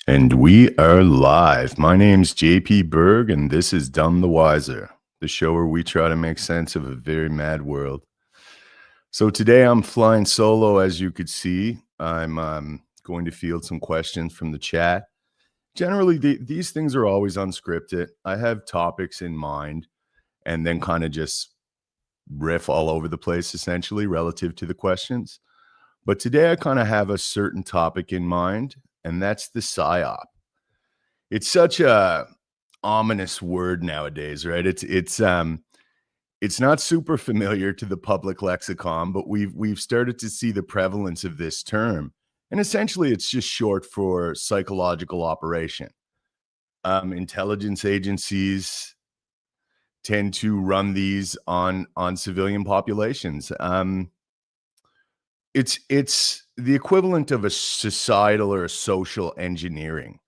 And we are live. My name's JP Berg, and this is Dumb the Wiser, the show where we try to make sense of a very mad world. So today I'm flying solo, as you could see. I'm going to field some questions from the chat. Generally, these things are always unscripted. I have topics in mind and then kind of just riff all over the place, essentially, relative to the questions. But today I kind of have a certain topic in mind, and that's the PSYOP. It's such a ominous word nowadays, right? It's not super familiar to the public lexicon, but we've started to see the prevalence of this term. And essentially it's just short for psychological operation. Intelligence agencies tend to run these on civilian populations. It's the equivalent of a societal or a social engineering.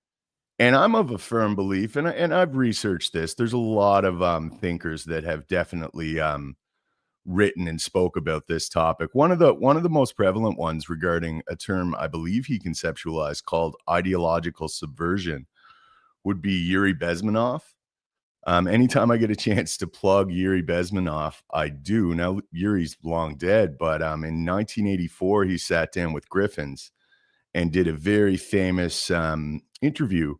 And I'm of a firm belief, and I've researched this. There's a lot of thinkers that have definitely written and spoke about this topic. One of the most prevalent ones regarding a term I believe he conceptualized called ideological subversion would be Yuri Bezmenov. Anytime I get a chance to plug Yuri Bezmenov, I do. Now Yuri's long dead, but in 1984 he sat down with Griffins and did a very famous interview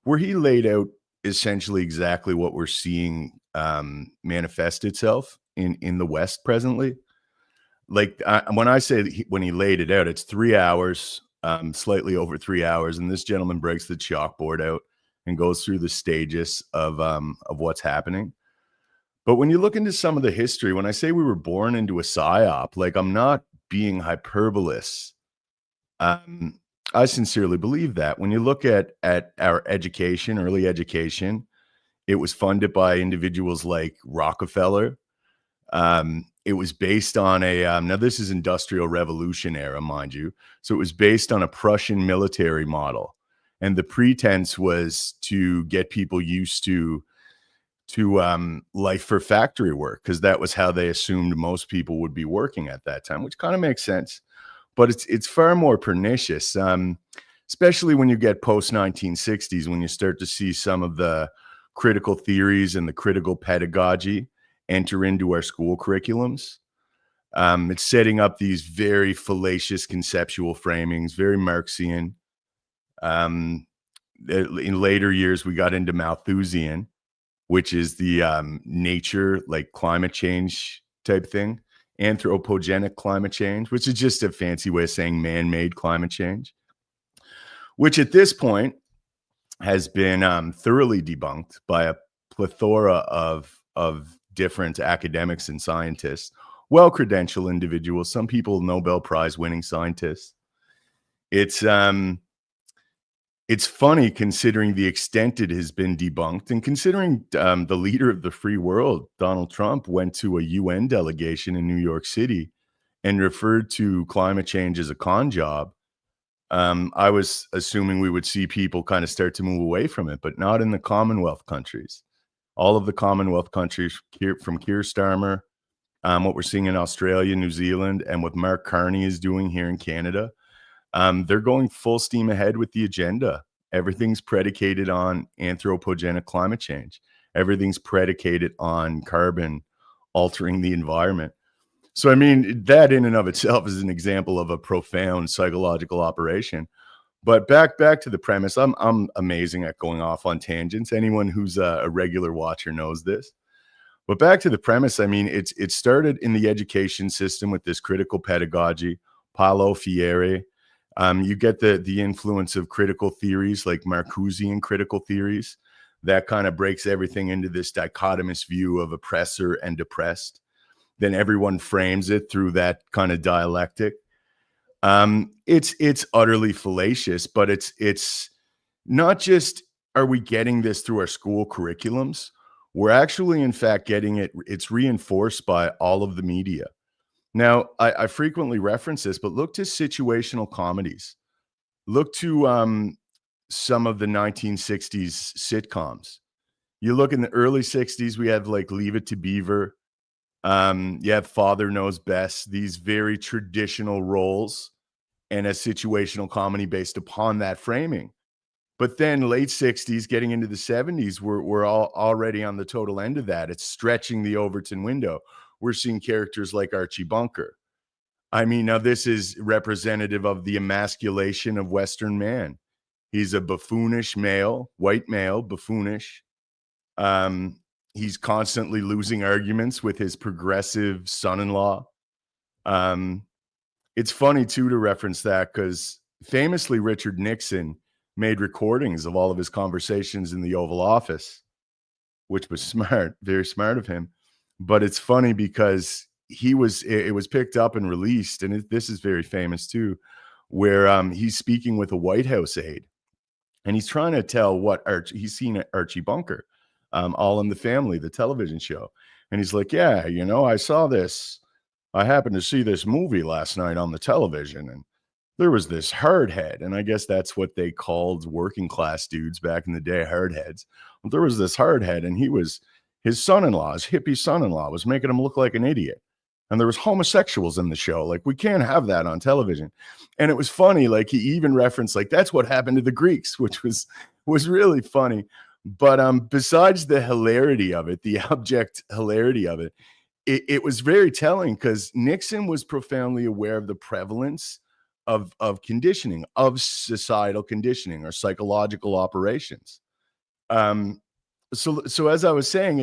where he laid out essentially exactly what we're seeing manifest itself in the West presently. Like when I say when he laid it out, it's 3 hours, slightly over 3 hours, and this gentleman breaks the chalkboard out and goes through the stages of what's happening. But when you look into some of the history, when I say we were born into a psyop, like I'm not being hyperbolous. Um, I sincerely believe that. When you look at our education, early education, it was funded by individuals like Rockefeller. It was based on a now this is Industrial Revolution era, mind you. So it was based on a Prussian military model, and the pretense was to get people used to life for factory work because that was how they assumed most people would be working at that time, which kind of makes sense. But it's far more pernicious, especially when you get post 1960s, when you start to see some of the critical theories and the critical pedagogy enter into our school curriculums. It's setting up these very fallacious conceptual framings, very Marxian. Um, in later years, we got into Malthusian, which is the nature, like climate change type thing, anthropogenic climate change, which is just a fancy way of saying man-made climate change, which at this point has been thoroughly debunked by a plethora of different academics and scientists, well-credentialed individuals, some people Nobel Prize winning scientists. It's it's funny considering the extent it has been debunked and considering the leader of the free world, Donald Trump, went to a UN delegation in New York City and referred to climate change as a con job. I was assuming we would see people kind of start to move away from it, but not in the Commonwealth countries. All of the Commonwealth countries, from Keir Starmer, what we're seeing in Australia, New Zealand, and what Mark Carney is doing here in Canada, they're going full steam ahead with the agenda. Everything's predicated on anthropogenic climate change. Everything's predicated on carbon altering the environment. So, I mean, that in and of itself is an example of a profound psychological operation. But back to the premise. I'm amazing at going off on tangents. Anyone who's a regular watcher knows this. But back to the premise. I mean, it started in the education system with this critical pedagogy, Paulo Freire. You get the influence of critical theories like Marcusean critical theories that kind of breaks everything into this dichotomous view of oppressor and oppressed. Then everyone frames it through that kind of dialectic. It's utterly fallacious, but it's not just are we getting this through our school curriculums? We're actually, in fact, getting it. It's reinforced by all of the media. Now, I frequently reference this, but look to situational comedies. Look to some of the 1960s sitcoms. You look in the early 60s, we have like Leave It to Beaver. You have Father Knows Best, these very traditional roles and a situational comedy based upon that framing. But then late 60s, getting into the 70s, we're all already on the total end of that. It's stretching the Overton window. We're seeing characters like Archie Bunker. I mean, now this is representative of the emasculation of Western man. He's a buffoonish male, white male, buffoonish. Um, he's constantly losing arguments with his progressive son-in-law. It's funny too to reference that because famously Richard Nixon made recordings of all of his conversations in the Oval Office, which was smart, very smart of him. But it's funny because it was picked up and released, and this is very famous too, where he's speaking with a White House aide, and he's trying to tell what he's seen Archie Bunker, All in the Family, the television show, and he's like, yeah, I saw this. I happened to see this movie last night on the television, and there was this hardhead, and I guess that's what they called working class dudes back in the day, hardheads. Well, there was this hardhead, and his son-in-law, his hippie son-in-law, was making him look like an idiot. And there was homosexuals in the show. Like, we can't have that on television. And it was funny. Like, he even referenced, like, that's what happened to the Greeks, which was really funny. But besides the hilarity of it, the abject hilarity of it, it was very telling because Nixon was profoundly aware of the prevalence of conditioning, of societal conditioning or psychological operations. So as I was saying,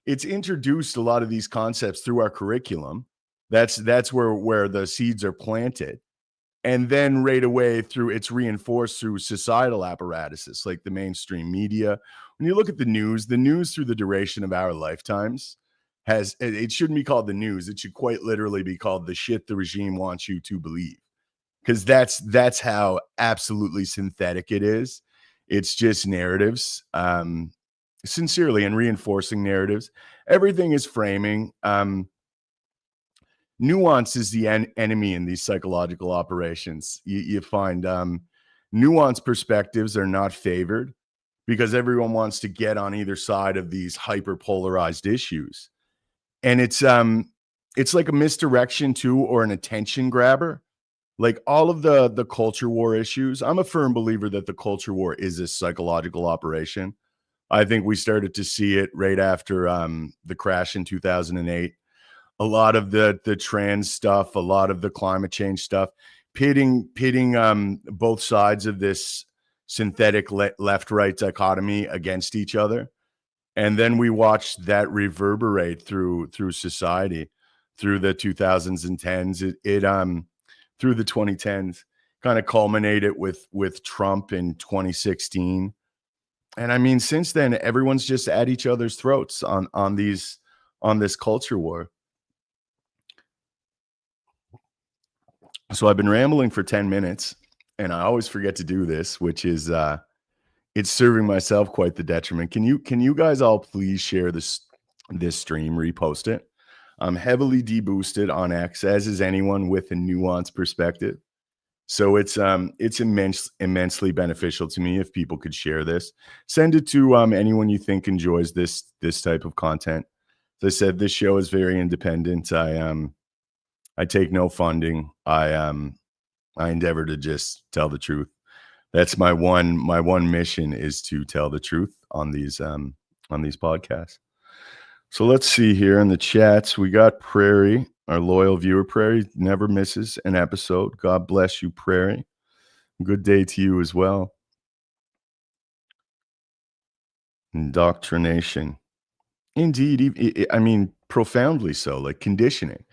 it's introduced a lot of these concepts through our curriculum. That's where the seeds are planted. And then right away it's reinforced through societal apparatuses like the mainstream media. When you look at the news through the duration of our lifetimes it shouldn't be called the news. It should quite literally be called the shit the regime wants you to believe. Because that's how absolutely synthetic it is. It's just narratives, sincerely, and reinforcing narratives. Everything is framing. Nuance is the enemy in these psychological operations. You find nuanced perspectives are not favored because everyone wants to get on either side of these hyper-polarized issues. And it's like a misdirection too, or an attention grabber. Like all of the culture war issues, I'm a firm believer that the culture war is a psychological operation. I think we started to see it right after the crash in 2008. A lot of the trans stuff, a lot of the climate change stuff, pitting both sides of this synthetic left-right dichotomy against each other. And then we watched that reverberate through society, through the 2000s and 10s. Through the 2010s, kind of culminated with Trump in 2016. And I mean, since then, everyone's just at each other's throats on this culture war. So I've been rambling for 10 minutes, and I always forget to do this, which is it's serving myself quite the detriment. Can you guys all please share this stream, repost it? I'm heavily deboosted on X, as is anyone with a nuanced perspective. So it's immensely beneficial to me if people could share this. Send it to anyone you think enjoys this type of content. As I said, this show is very independent. I take no funding. I endeavor to just tell the truth. That's my one mission, is to tell the truth on these podcasts. So let's see here in the chats. We got Prairie, our loyal viewer. Prairie never misses an episode. God bless you, Prairie. Good day to you as well. Indoctrination. Indeed. I mean, profoundly so, like conditioning.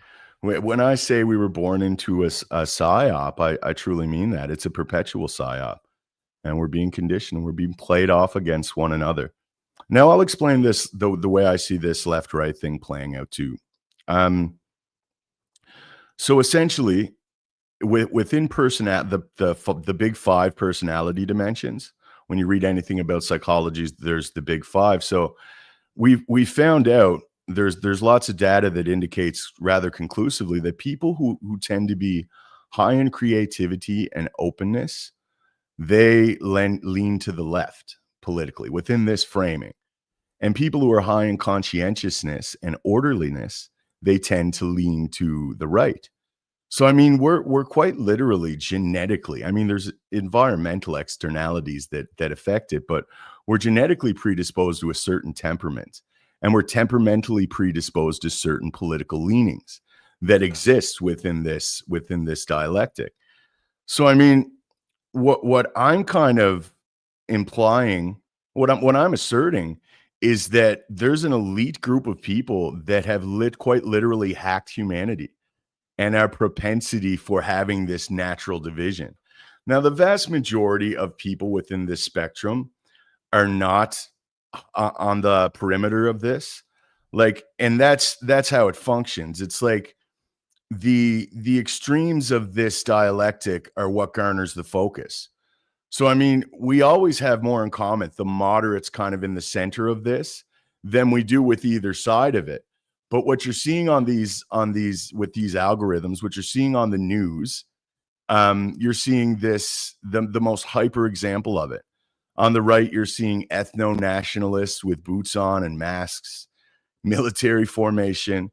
When I say we were born into a psyop, I truly mean that. It's a perpetual psyop. And we're being conditioned. We're being played off against one another. Now I'll explain this the way I see this left-right thing playing out too. So essentially, within the big five personality dimensions, when you read anything about psychology, there's the big five. So we found out there's lots of data that indicates rather conclusively that people who tend to be high in creativity and openness, they lean to the left politically within this framing. And people who are high in conscientiousness and orderliness, they tend to lean to the right. So I mean, we're quite literally genetically. I mean, there's environmental externalities that affect it, but we're genetically predisposed to a certain temperament, and we're temperamentally predisposed to certain political leanings that exist within this dialectic. So I mean, what I'm kind of implying, what I'm asserting is that there's an elite group of people that have quite literally hacked humanity and our propensity for having this natural division. Now, the vast majority of people within this spectrum are not on the perimeter of this. Like, and that's how it functions. It's like the extremes of this dialectic are what garners the focus. So, I mean, we always have more in common, the moderates kind of in the center of this, than we do with either side of it. But what you're seeing on these with these algorithms, what you're seeing on the news, you're seeing the most hyper example of it. On the right, you're seeing ethno nationalists with boots on and masks, military formation.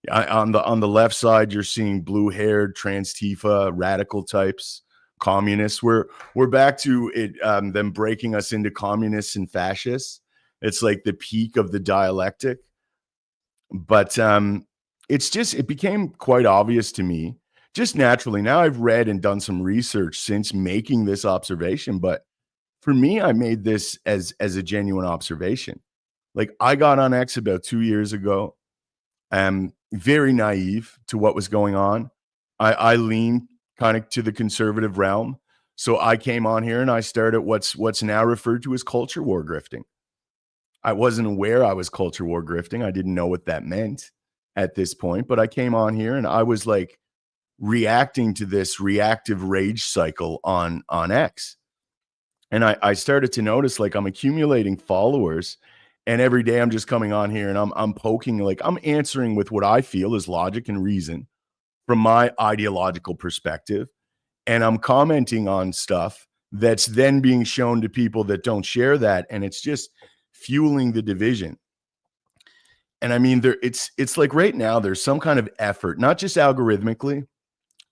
On the left side, you're seeing blue-haired trans Tifa radical types, communists. We're back to it, them breaking us into communists and fascists. It's like the peak of the dialectic. But it became quite obvious to me just naturally. Now I've read and done some research since making this observation, but for me, I made this as a genuine observation. Like, I got on X about 2 years ago. Very naive to what was going on. I lean kind of to the conservative realm. So I came on here and I started what's now referred to as culture war grifting. I wasn't aware I was culture war grifting. I didn't know what that meant at this point, but I came on here and I was like reacting to this reactive rage cycle on X. And I started to notice, like, I'm accumulating followers, and every day I'm just coming on here and I'm poking, like, I'm answering with what I feel is logic and reason from my ideological perspective, and I'm commenting on stuff that's then being shown to people that don't share that, and it's just fueling the division. And I mean, it's like right now there's some kind of effort, not just algorithmically,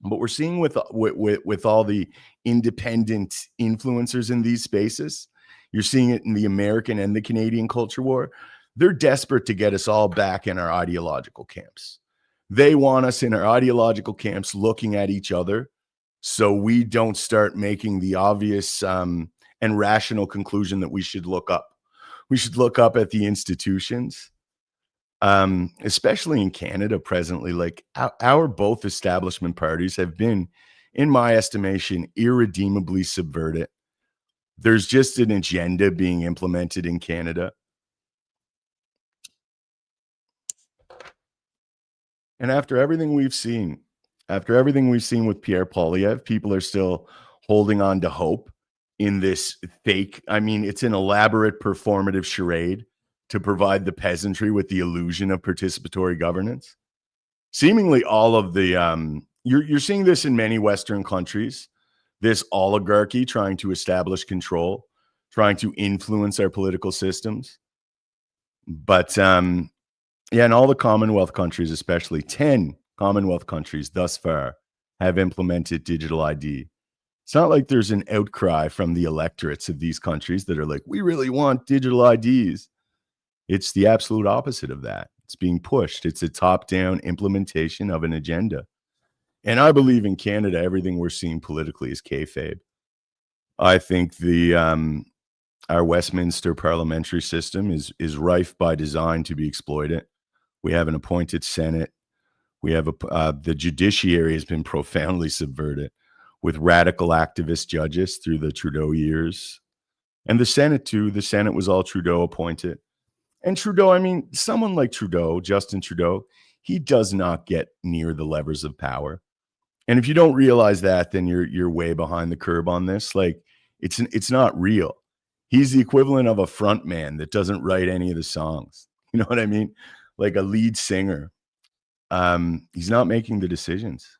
but we're seeing with all the independent influencers in these spaces. You're seeing it in the American and the Canadian culture war. They're desperate to get us all back in our ideological camps. They want us in our ideological camps looking at each other so we don't start making the obvious and rational conclusion that we should look up. We should look up at the institutions, especially in Canada presently. Like, our both establishment parties have been, in my estimation, irredeemably subverted. There's just an agenda being implemented in Canada. And after everything we've seen with Pierre Poilievre, people are still holding on to hope in this fake. I mean, it's an elaborate performative charade to provide the peasantry with the illusion of participatory governance. Seemingly all of the you're seeing this in many Western countries, this oligarchy trying to establish control, trying to influence our political systems. But yeah, in all the Commonwealth countries, especially 10 Commonwealth countries thus far have implemented digital ID. It's not like there's an outcry from the electorates of these countries that are like, we really want digital IDs. It's the absolute opposite of that. It's being pushed. It's a top-down implementation of an agenda. And I believe in Canada, everything we're seeing politically is kayfabe. I think our Westminster parliamentary system is rife by design to be exploited. We have an appointed Senate. We have the judiciary has been profoundly subverted with radical activist judges through the Trudeau years. And the Senate too. The Senate was all Trudeau appointed. And Trudeau, I mean, someone like Trudeau, Justin Trudeau, he does not get near the levers of power. And if you don't realize that, then you're way behind the curve on this. Like, it's not real. He's the equivalent of a front man that doesn't write any of the songs. You know what I mean? Like a lead singer. He's not making the decisions.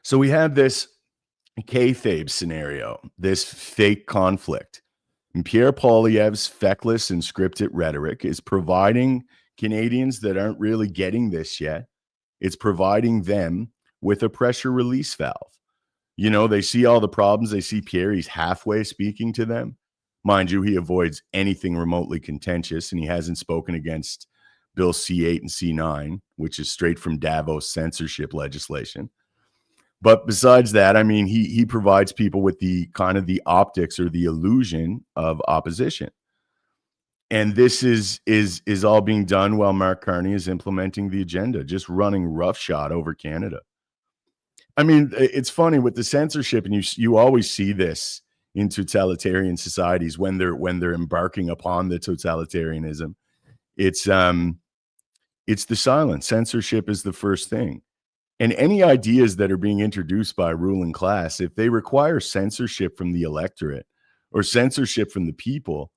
So we have this kayfabe scenario, this fake conflict. And Pierre Poilievre's feckless and scripted rhetoric is providing Canadians that aren't really getting this yet, it's providing them with a pressure release valve. You know, they see all the problems. They see Pierre, he's halfway speaking to them. Mind you, he avoids anything remotely contentious, and he hasn't spoken against Bill C8 and C9, which is straight from Davos censorship legislation. But besides that, I mean, he provides people with the kind of the optics or the illusion of opposition. And this is all being done while Mark Carney is implementing the agenda, just running roughshod over Canada. I mean, it's funny with the censorship, and you always see this in totalitarian societies when they're embarking upon the totalitarianism. It's the silence. Censorship is the first thing. And any ideas that are being introduced by a ruling class, if they require censorship from the electorate or censorship from the people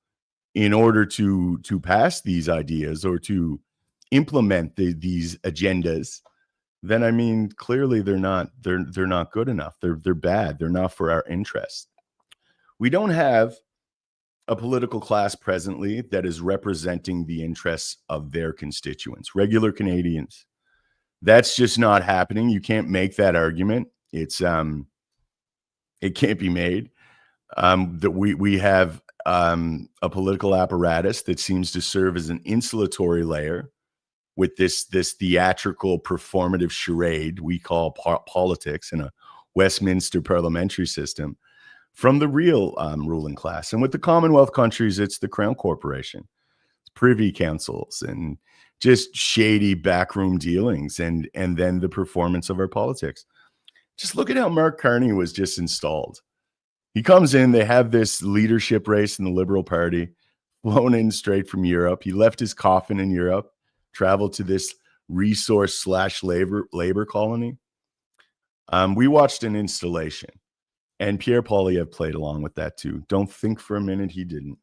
in order to pass these ideas or to implement these agendas, then I mean, clearly they're not good enough. They're bad. They're not for our interests. We don't have a political class presently that is representing the interests of their constituents, regular Canadians. That's just not happening. You can't make that argument. It can't be made. That we have a political apparatus that seems to serve as an insulatory layer with this theatrical performative charade we call politics in a Westminster parliamentary system from the real ruling class. And with the Commonwealth countries, it's the Crown Corporation, it's privy councils, and just shady backroom dealings, and then the performance of our politics. Just look at how Mark Carney was just installed. He comes in, they have this leadership race in the Liberal Party, flown in straight from Europe. He left his coffin in Europe, traveled to this resource/labor colony. We watched an installation, and Pierre Poilievre played along with that too. Don't think for a minute he didn't.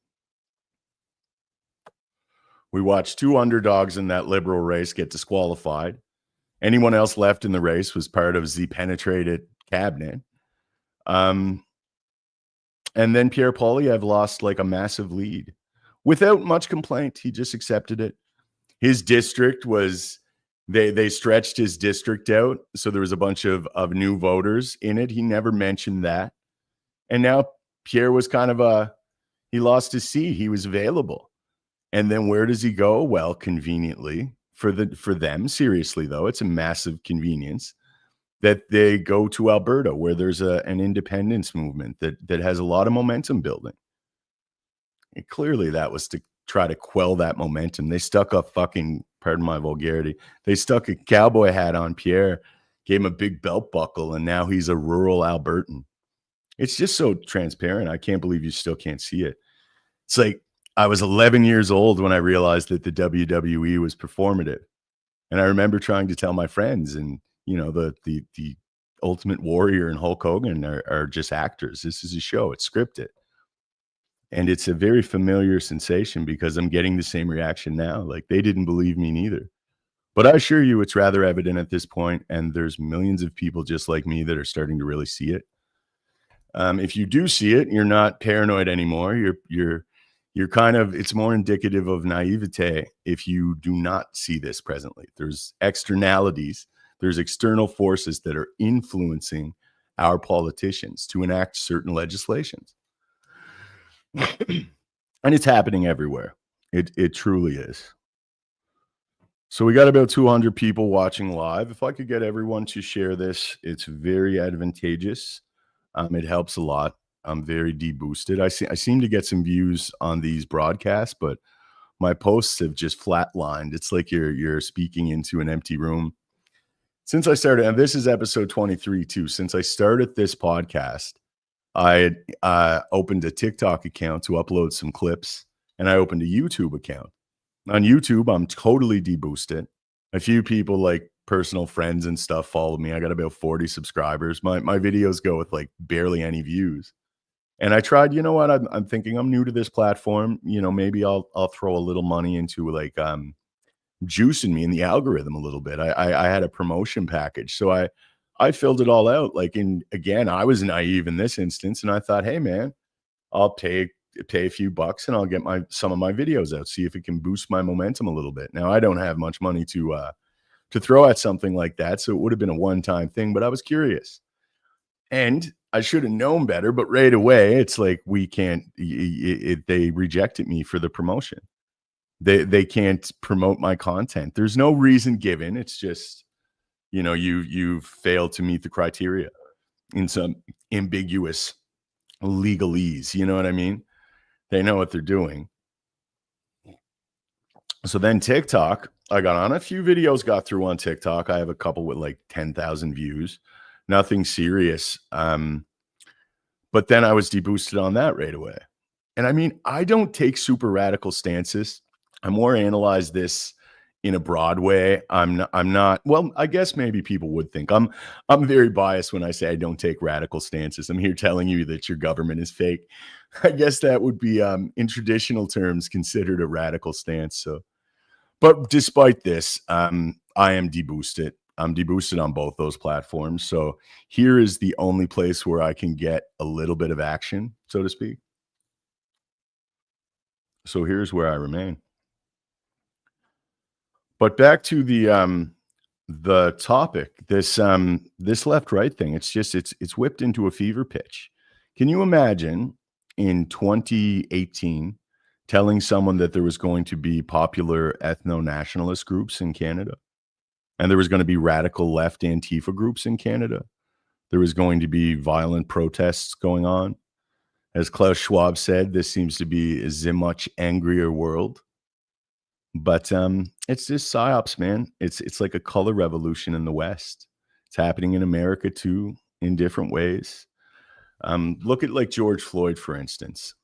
We watched two underdogs in that Liberal race get disqualified. Anyone else left in the race was part of the penetrated cabinet. And then Pierre Poilievre lost like a massive lead without much complaint. He just accepted it. His district was, they stretched his district out. So there was a bunch of new voters in it. He never mentioned that. And now Pierre was kind of he lost his seat. He was available. And then where does he go? Well, conveniently for them, seriously though, it's a massive convenience that they go to Alberta, where there's an independence movement that has a lot of momentum building. And clearly that was to try to quell that momentum. They stuck a fucking, pardon my vulgarity, they stuck a cowboy hat on Pierre, gave him a big belt buckle, and now he's a rural Albertan. It's just so transparent. I can't believe you still can't see it. It's like, I was 11 years old when I realized that the WWE was performative. And I remember trying to tell my friends, and you know, the Ultimate Warrior and Hulk Hogan are just actors. This is a show. It's scripted. And it's a very familiar sensation because I'm getting the same reaction now. Like, they didn't believe me neither. But I assure you it's rather evident at this point, and there's millions of people just like me that are starting to really see it. If you do see it, you're not paranoid anymore. You're kind of, it's more indicative of naivete if you do not see this presently. There's externalities, there's external forces that are influencing our politicians to enact certain legislations. And it's happening everywhere. It truly is. So we got about 200 people watching live. If I could get everyone to share this, it's very advantageous. It helps a lot. I'm very deboosted. I seem to get some views on these broadcasts, but my posts have just flatlined. It's like you're speaking into an empty room. Since I started, and this is episode 23 too, since I started this podcast, I opened a TikTok account to upload some clips, and I opened a YouTube account. On YouTube, I'm totally deboosted. A few people, like personal friends and stuff, follow me. I got about 40 subscribers. My videos go with like barely any views. And I tried, you know what? I'm thinking I'm new to this platform. You know, maybe I'll throw a little money into like juicing me in the algorithm a little bit. I had a promotion package, so I filled it all out. Like, again, I was naive in this instance, and I thought, hey man, I'll pay pay a few bucks and I'll get some of my videos out, see if it can boost my momentum a little bit. Now, I don't have much money to throw at something like that, so it would have been a one-time thing, but I was curious. And I should have known better, but right away, it's like we can't. They rejected me for the promotion. They can't promote my content. There's no reason given. It's just you've failed to meet the criteria in some ambiguous legalese. You know what I mean? They know what they're doing. So then TikTok, I got on a few videos, got through on TikTok. I have a couple with like 10,000 views, nothing serious. But then I was deboosted on that right away. And I mean, I don't take super radical stances. I more analyze this in a broad way. I'm not, well, I guess maybe people would think I'm very biased when I say I don't take radical stances. I'm here telling you that your government is fake. I guess that would be in traditional terms considered a radical stance. So, but despite this, I am deboosted. I'm deboosted on both those platforms. So here is the only place where I can get a little bit of action, so to speak. So here's where I remain. But back to the topic, this left-right thing, it's whipped into a fever pitch. Can you imagine in 2018 telling someone that there was going to be popular ethno-nationalist groups in Canada? And there was going to be radical left Antifa groups in Canada. There was going to be violent protests going on. As Klaus Schwab said, this seems to be a much angrier world. But it's just psyops, man. It's like a color revolution in the West. It's happening in America too, in different ways. Look at like George Floyd, for instance.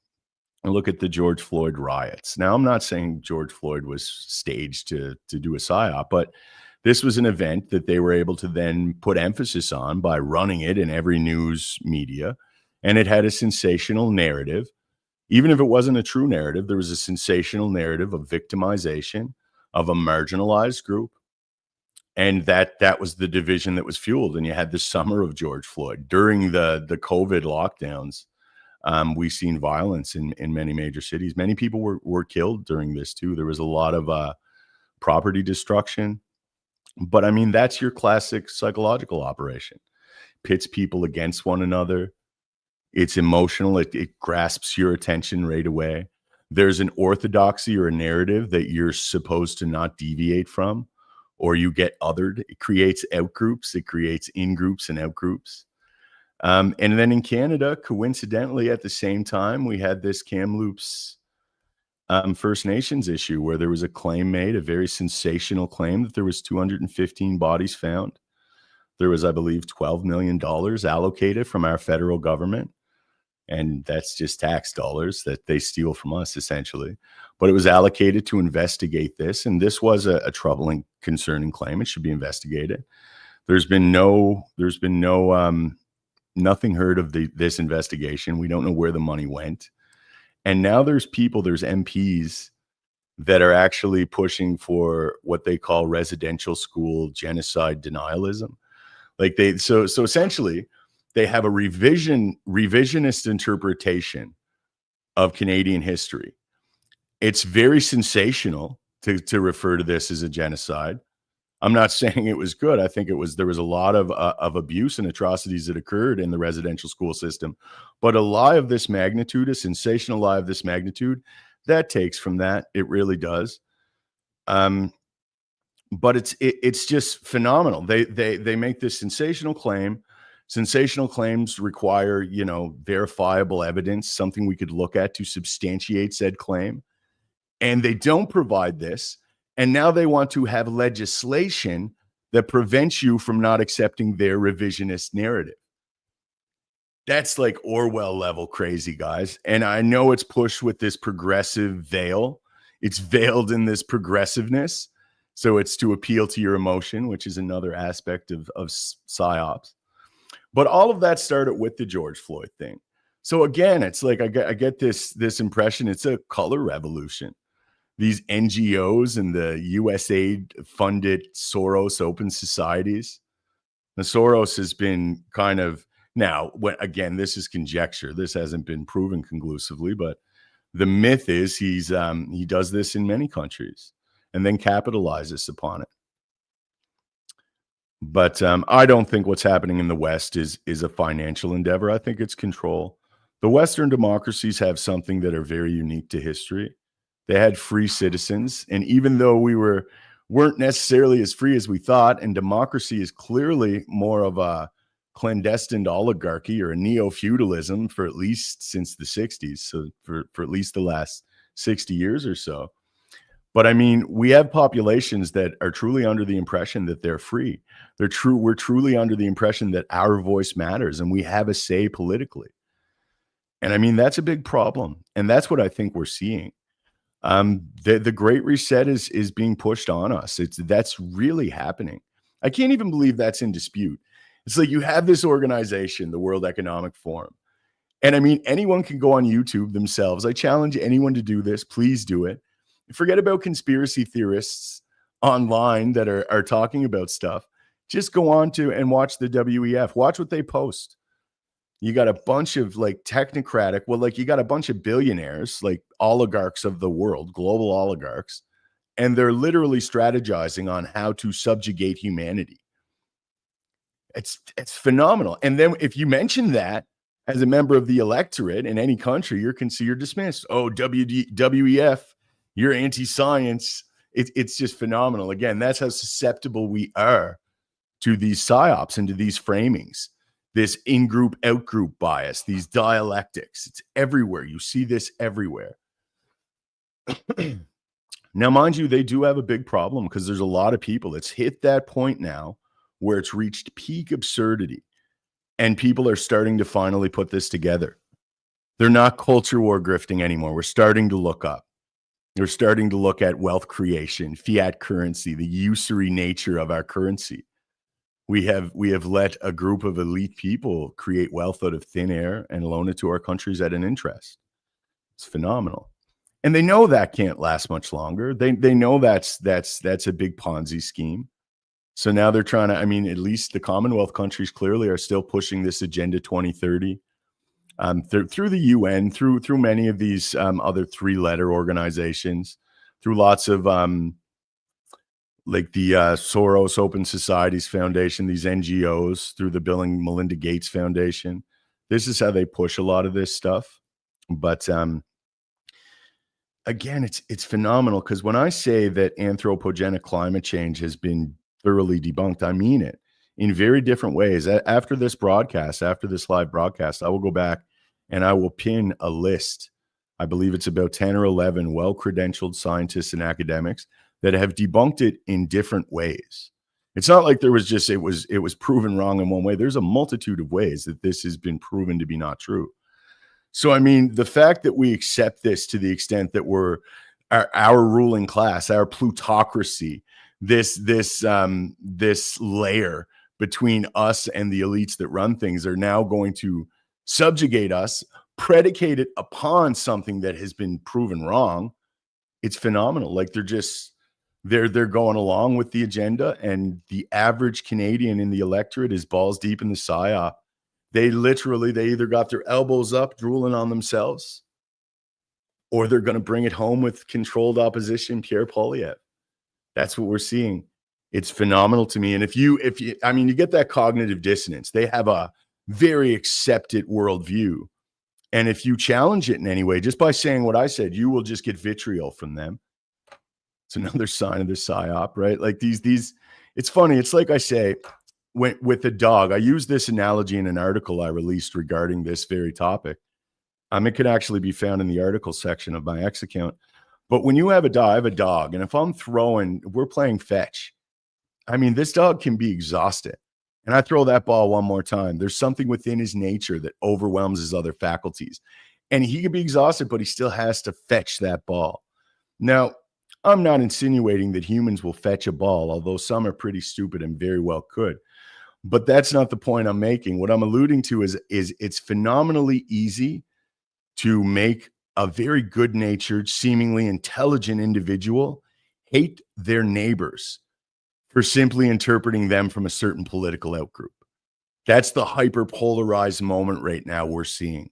Look at the George Floyd riots. Now, I'm not saying George Floyd was staged to do a psyop, but this was an event that they were able to then put emphasis on by running it in every news media. And it had a sensational narrative. Even if it wasn't a true narrative, there was a sensational narrative of victimization of a marginalized group. And that was the division that was fueled. And you had the summer of George Floyd. During the COVID lockdowns, we've seen violence in many major cities. Many people were killed during this too. There was a lot of property destruction. But I mean, that's your classic psychological operation. Pits people against one another. It's emotional. It grasps your attention right away. There's an orthodoxy or a narrative that you're supposed to not deviate from, or you get othered. It creates outgroups. It creates in-groups and out-groups. And then in Canada, coincidentally, at the same time, we had this Kamloops First Nations issue where there was a claim made, a very sensational claim that there was 215 bodies found. There was, I believe, $12 million allocated from our federal government. And that's just tax dollars that they steal from us, essentially. But it was allocated to investigate this. And this was a troubling, concerning claim. It should be investigated. There's been nothing heard of this investigation. We don't know where the money went. And now there's MPs that are actually pushing for what they call residential school genocide denialism. Like so essentially, they have a revisionist interpretation of Canadian history. It's very sensational to refer to this as a genocide. I'm not saying it was good. I think there was a lot of abuse and atrocities that occurred in the residential school system. But a lie of this magnitude, a sensational lie of this magnitude, that takes from that. It really does. But it's just phenomenal. They make this sensational claim. Sensational claims require, verifiable evidence, something we could look at to substantiate said claim. And they don't provide this. And now they want to have legislation that prevents you from not accepting their revisionist narrative. That's like Orwell level crazy, guys. And I know it's pushed with this progressive veil. It's veiled in this progressiveness. So it's to appeal to your emotion, which is another aspect of psyops. But all of that started with the George Floyd thing. So again, it's like I get this impression it's a color revolution. These NGOs and the USAID funded Soros open societies. The Soros has been kind of, now, again, this is conjecture. This hasn't been proven conclusively, but The myth is he does this in many countries and then capitalizes upon it. But I don't think what's happening in the West is a financial endeavor. I think it's control. The Western democracies have something that are very unique to history. They had free citizens, and even though weren't necessarily as free as we thought, and democracy is clearly more of a clandestine oligarchy or a neo-feudalism for at least since the 60s, so for at least the last 60 years or so. But I mean, we have populations that are truly under the impression that they're free. We're truly under the impression that our voice matters and we have a say politically. And I mean, that's a big problem. And that's what I think we're seeing. The Great Reset is being pushed on us. That's really happening. I can't even believe that's in dispute. It's like you have this organization, the World Economic Forum. And I mean, anyone can go on YouTube themselves. I challenge anyone to do this. Please do it. Forget about conspiracy theorists online that are talking about stuff. Just go on to and watch the WEF. Watch what they post. You got a bunch of like technocratic, you got a bunch of billionaires, like oligarchs of the world, global oligarchs, and they're literally strategizing on how to subjugate humanity. It's phenomenal. And then if you mention that as a member of the electorate in any country, you're dismissed. Oh, WEF, you're anti-science. It's just phenomenal. Again, that's how susceptible we are to these psyops and to these framings, this in-group, out-group bias, these dialectics. It's everywhere. You see this everywhere. Now, mind you, they do have a big problem because there's a lot of people. It's hit that point now where it's reached peak absurdity and people are starting to finally put this together. They're not culture war grifting anymore. We're starting to look up. We're starting to look at wealth creation, fiat currency, the usury nature of our currency. We have let a group of elite people create wealth out of thin air and loan it to our countries at an interest. It's phenomenal. And they know that can't last much longer. They know that's a big Ponzi scheme. So now they're trying to, I mean, at least the Commonwealth countries clearly are still pushing this Agenda 2030 through the UN, through many of these other three-letter organizations, through lots of like the Soros Open Societies Foundation, these NGOs, through the Bill and Melinda Gates Foundation. This is how they push a lot of this stuff. But again, it's phenomenal because when I say that anthropogenic climate change has been thoroughly debunked, I mean it in very different ways. After this broadcast, after this live broadcast, I will go back and I will pin a list. I believe it's about 10 or 11 well-credentialed scientists and academics that have debunked it in different ways. It's not like there was just, it was proven wrong in one way. There's a multitude of ways that this has been proven to be not true. So, I mean, the fact that we accept this to the extent that we're our ruling class, our plutocracy, this layer between us and the elites that run things are now going to subjugate us, predicated upon something that has been proven wrong. It's phenomenal. Like they're going along with the agenda, and the average Canadian in the electorate is balls deep in the psyop. They either got their elbows up, drooling on themselves, or they're going to bring it home with controlled opposition, Pierre Poilievre. That's what we're seeing. It's phenomenal to me. And if you, I mean, you get that cognitive dissonance. They have a very accepted worldview. And if you challenge it in any way, just by saying what I said, you will just get vitriol from them. It's another sign of the psyop, right? Like these, it's funny. It's like I say, with the dog, I use this analogy in an article I released regarding this very topic. It could actually be found in the article section of my X account. But when you have a dog, I have a dog, and if we're playing fetch. I mean, this dog can be exhausted. And I throw that ball one more time. There's something within his nature that overwhelms his other faculties. And he can be exhausted, but he still has to fetch that ball. Now, I'm not insinuating that humans will fetch a ball, although some are pretty stupid and very well could. But that's not the point I'm making. What I'm alluding to is it's phenomenally easy to make a very good-natured, seemingly intelligent individual hate their neighbors for simply interpreting them from a certain political outgroup. That's the hyper-polarized moment right now we're seeing.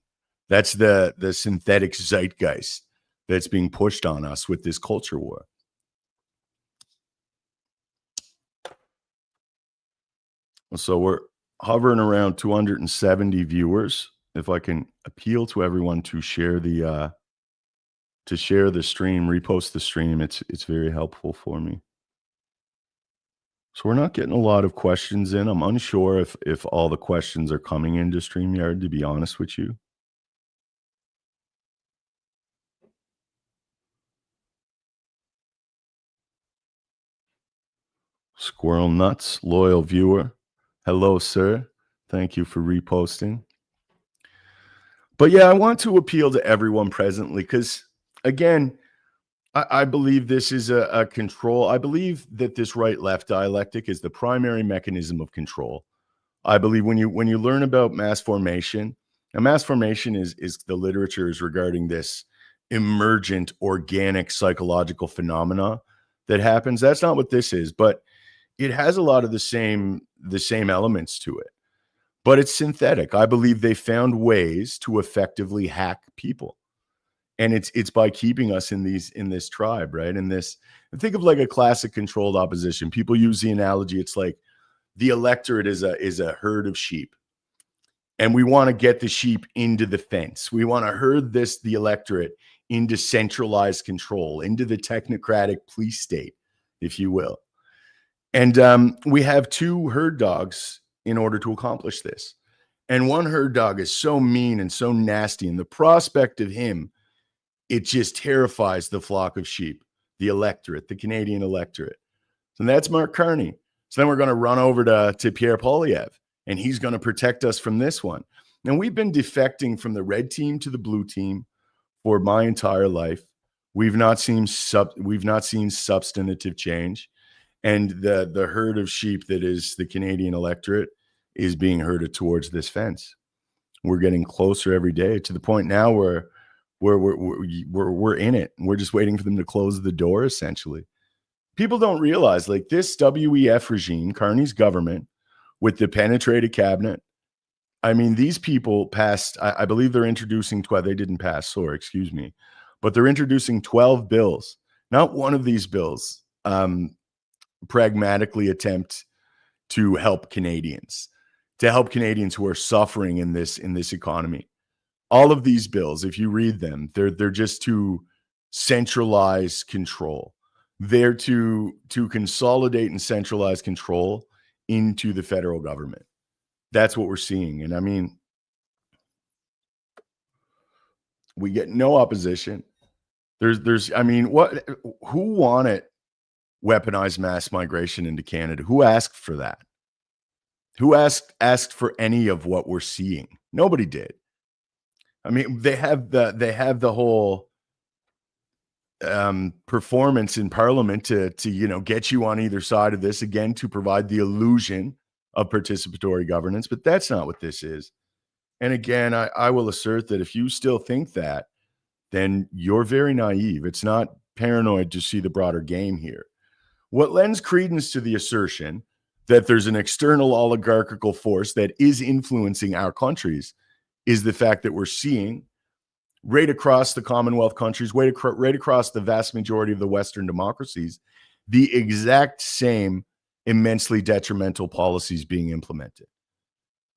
That's the synthetic zeitgeist that's being pushed on us with this culture war. So we're hovering around 270 viewers. If I can appeal to everyone to share the stream, repost the stream, it's very helpful for me. So we're not getting a lot of questions in. I'm unsure if all the questions are coming into StreamYard, to be honest with you. Squirrel Nuts, loyal viewer. Hello, sir. Thank you for reposting. But yeah, I want to appeal to everyone presently because, again, I believe this is a control. I believe that this right-left dialectic is the primary mechanism of control. I believe when you learn about mass formation, and mass formation is the literature is regarding this emergent organic psychological phenomena that happens. That's not what this is, but it has a lot of the same elements to it. But it's synthetic. I believe they found ways to effectively hack people. And it's by keeping us in this tribe, right? In this, think of like a classic controlled opposition. People use the analogy, it's like the electorate is a herd of sheep. And we want to get the sheep into the fence. We want to herd the electorate into centralized control, into the technocratic police state, if you will. And we have two herd dogs in order to accomplish this. And one herd dog is so mean and so nasty, and the prospect of him, it just terrifies the flock of sheep, the electorate, the Canadian electorate. So that's Mark Carney. So then we're going to run over to Pierre Poilievre, and he's going to protect us from this one. And we've been defecting from the red team to the blue team for my entire life. We've not seen substantive change. And the herd of sheep that is the Canadian electorate is being herded towards this fence. We're getting closer every day to the point now where we're in it. We're just waiting for them to close the door, essentially. People don't realize, like, this WEF regime, Carney's government, with the penetrated cabinet, I mean, these people passed, I believe they're introducing 12, they didn't pass, sorry, excuse me, but they're introducing 12 bills. Not one of these bills pragmatically attempt to help Canadians who are suffering in this economy. All of these bills, if you read them, they're just to centralize control. They're to consolidate and centralize control into the federal government. That's what we're seeing. And I mean, we get no opposition. I mean, who wanted weaponized mass migration into Canada? Who asked for that? Who asked for any of what we're seeing? Nobody did. I mean, they have the whole performance in Parliament to get you on either side of this, again, to provide the illusion of participatory governance, but that's not what this is. And again, I will assert that if you still think that, then you're very naive. It's not paranoid to see the broader game here. What lends credence to the assertion that there's an external oligarchical force that is influencing our countries is the fact that we're seeing right across the Commonwealth countries, right across the vast majority of the Western democracies, the exact same immensely detrimental policies being implemented.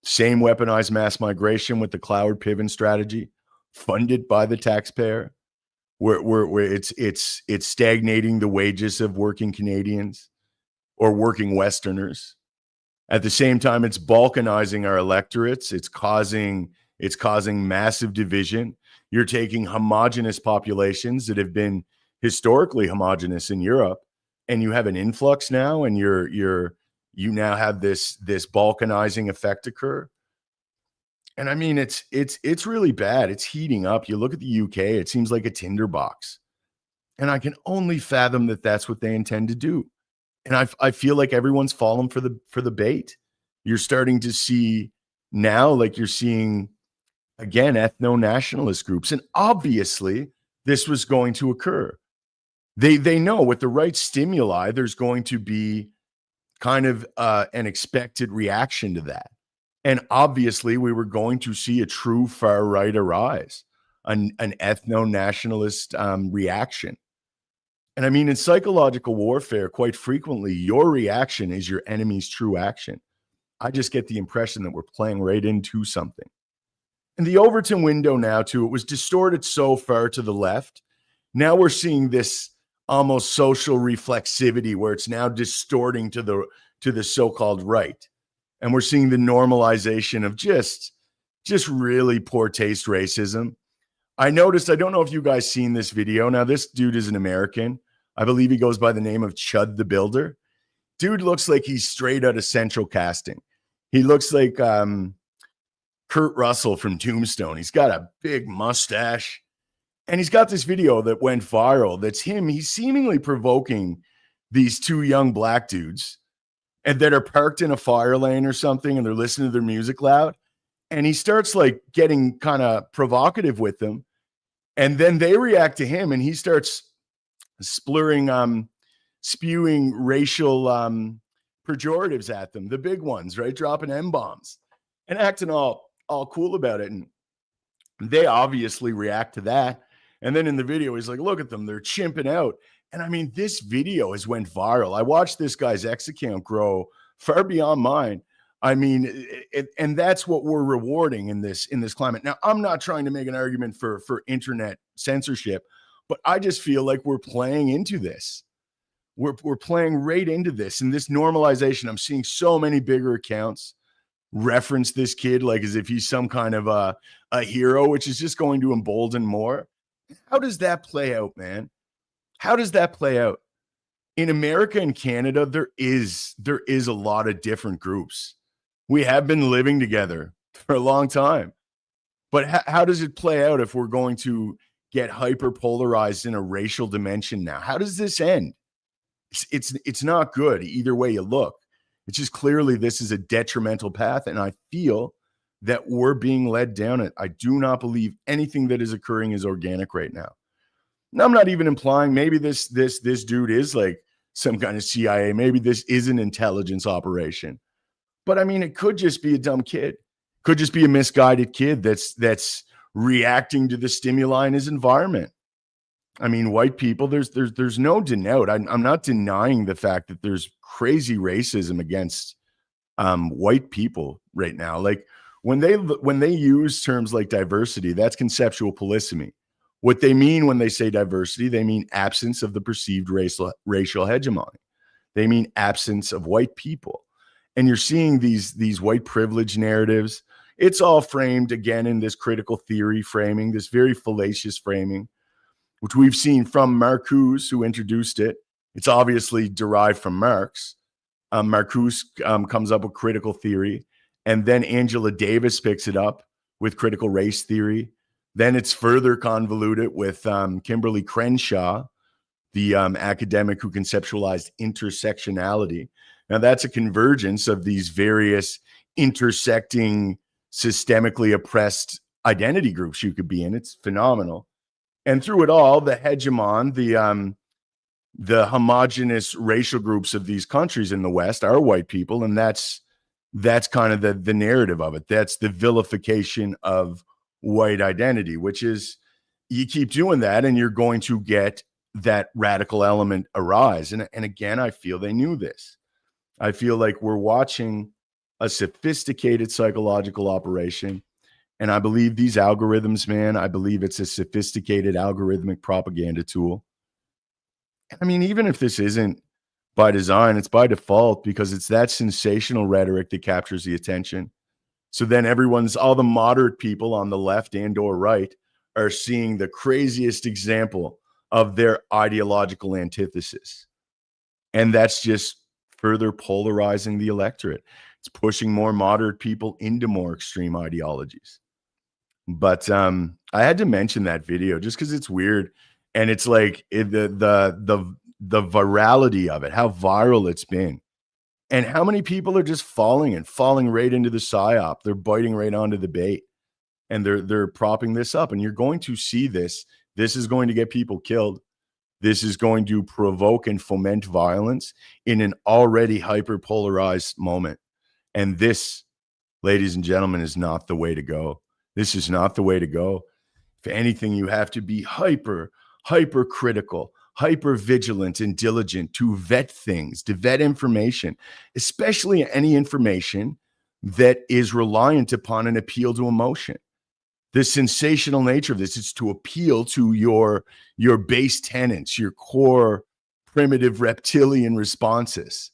Same weaponized mass migration with the Cloward Piven strategy, funded by the taxpayer, where it's stagnating the wages of working Canadians or working Westerners. At the same time, it's balkanizing our electorates. It's causing massive division. You're taking homogenous populations that have been historically homogenous in Europe, and you have an influx now, and you now have this balkanizing effect occur. And I mean, it's really bad. It's heating up. You look at the UK, it seems like a tinderbox. And I can only fathom that that's what they intend to do. And I feel like everyone's fallen for the bait. You're starting to see now, like you're seeing, again, ethno-nationalist groups. And obviously, this was going to occur. They know with the right stimuli, there's going to be kind of an expected reaction to that. And obviously, we were going to see a true far right arise. an ethno-nationalist reaction. And I mean, in psychological warfare, quite frequently, your reaction is your enemy's true action. I just get the impression that we're playing right into something. And the Overton window now, too, it was distorted so far to the left. Now we're seeing this almost social reflexivity where it's now distorting to the so-called right. And we're seeing the normalization of just really poor taste racism. I noticed, I don't know if you guys seen this video. Now, this dude is an American. I believe he goes by the name of Chud the Builder. Dude looks like he's straight out of Central Casting. He looks like Kurt Russell from Tombstone. He's got a big mustache. And he's got this video that went viral. That's him. He's seemingly provoking these two young black dudes and that are parked in a fire lane or something, and they're listening to their music loud. And he starts like getting kind of provocative with them. And then they react to him, and he starts spewing racial pejoratives at them, the big ones, right? Dropping M-bombs and acting all cool about it. And they obviously react to that. And then in the video, he's like, look at them, they're chimping out. And I mean, this video has went viral. I watched this guy's X account grow far beyond mine. I mean, and that's what we're rewarding in this climate. Now, I'm not trying to make an argument for internet censorship, but I just feel like we're playing into this. We're playing right into this, and this normalization. I'm seeing so many bigger accounts reference this kid like as if he's some kind of a hero, which is just going to embolden more. How does that play out, man? How does that play out? In America and Canada, there is a lot of different groups. We have been living together for a long time. But how does it play out if we're going to get hyper polarized in a racial dimension now? How does this end? It's not good either way you look. It's just clearly this is a detrimental path, and I feel that we're being led down it. I do not believe anything that is occurring is organic right now. Now, I'm not even implying maybe this dude is like some kind of CIA. Maybe this is an intelligence operation. But I mean, it could just be a dumb kid. Could just be a misguided kid that's reacting to the stimuli in his environment. I mean, white people, there's no doubt. I'm not denying the fact that there's crazy racism against white people right now. Like when they use terms like diversity, that's conceptual polysemy. What they mean when they say diversity, they mean absence of the perceived racial hegemony. They mean absence of white people. And you're seeing these white privilege narratives. It's all framed again in this critical theory framing, this very fallacious framing, which we've seen from Marcuse, who introduced it. It's obviously derived from Marx. Marcuse comes up with critical theory, and then Angela Davis picks it up with critical race theory. Then it's further convoluted with Kimberly Crenshaw, the academic who conceptualized intersectionality. Now, that's a convergence of these various intersecting, systemically oppressed identity groups you could be in. It's phenomenal. And through it all, the hegemon, the homogenous racial groups of these countries in the West are white people, and that's kind of the narrative of it. That's the vilification of white identity, which is you keep doing that, and you're going to get that radical element arise. And again, I feel they knew this. I feel like we're watching a sophisticated psychological operation. And I believe these algorithms, man, I believe it's a sophisticated algorithmic propaganda tool. I mean, even if this isn't by design, it's by default because it's that sensational rhetoric that captures the attention. So then all the moderate people on the left and or right are seeing the craziest example of their ideological antithesis. And that's just further polarizing the electorate. It's pushing more moderate people into more extreme ideologies. But I had to mention that video just because it's weird, and it's like the virality of it, how viral it's been, and how many people are just falling right into the psyop. They're biting right onto the bait, and they're propping this up. And you're going to see this. This is going to get people killed. This is going to provoke and foment violence in an already hyper-polarized moment. And this, ladies and gentlemen, is not the way to go. This is not the way to go. If anything, you have to be hyper critical, hyper vigilant and diligent to vet things, to vet information, especially any information that is reliant upon an appeal to emotion. The sensational nature of this is to appeal to your base tenets, your core primitive reptilian responses.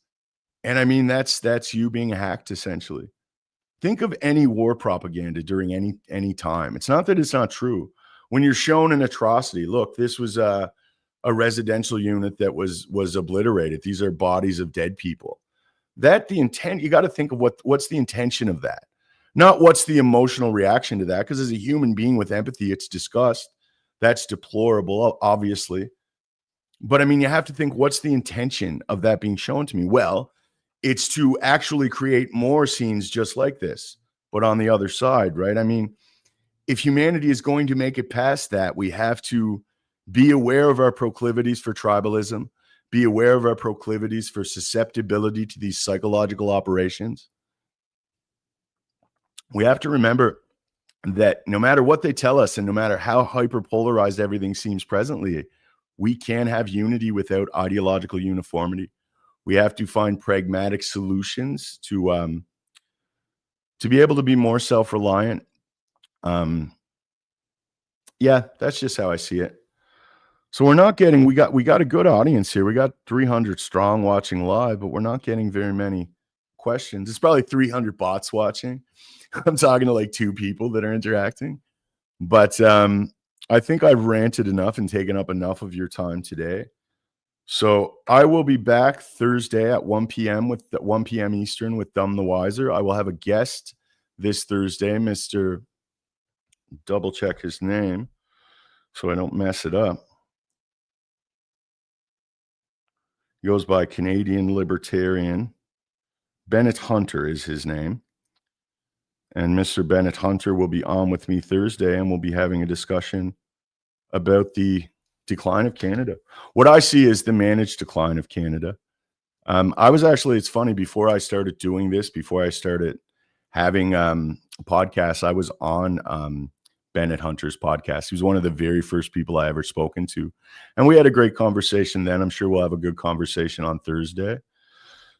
And I mean, that's you being hacked essentially. Think of any war propaganda during any time. It's not that it's not true. When you're shown an atrocity, look, this was a residential unit that was obliterated. These are bodies of dead people. That the intent, you got to think of what's the intention of that, not what's the emotional reaction to that. Because as a human being with empathy, it's disgust. That's deplorable, obviously. But I mean, you have to think, what's the intention of that being shown to me? Well, it's to actually create more scenes just like this, but on the other side, right? I mean, if humanity is going to make it past that, we have to be aware of our proclivities for tribalism, be aware of our proclivities for susceptibility to these psychological operations. We have to remember that no matter what they tell us and no matter how hyperpolarized everything seems presently, we can have unity without ideological uniformity. We have to find pragmatic solutions to be able to be more self-reliant. Yeah, that's just how I see it. So we're not getting, we got a good audience here. We got 300 strong watching live, but we're not getting very many questions. It's probably 300 bots watching. I'm talking to like 2 people that are interacting. But I think I've ranted enough and taken up enough of your time today. So I will be back Thursday at 1 p.m. with 1 p.m. Eastern with Dumb the Wiser. I will have a guest this Thursday, Mr. Double check his name so I don't mess it up. He goes by Canadian Libertarian. Bennett Hunter is his name. And Mr. Bennett Hunter will be on with me Thursday, and we'll be having a discussion about the decline of Canada. What I see is the managed decline of Canada. I was actually, it's funny, before I started doing this, before I started having podcasts, I was on Bennett Hunter's podcast. He was one of the very first people I ever spoken to. And we had a great conversation then. I'm sure we'll have a good conversation on Thursday.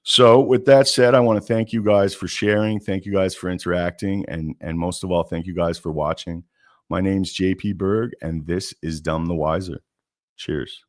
So with that said, I want to thank you guys for sharing. Thank you guys for interacting. And most of all, thank you guys for watching. My name's JP Berg, and this is Dumb the Wiser. Cheers.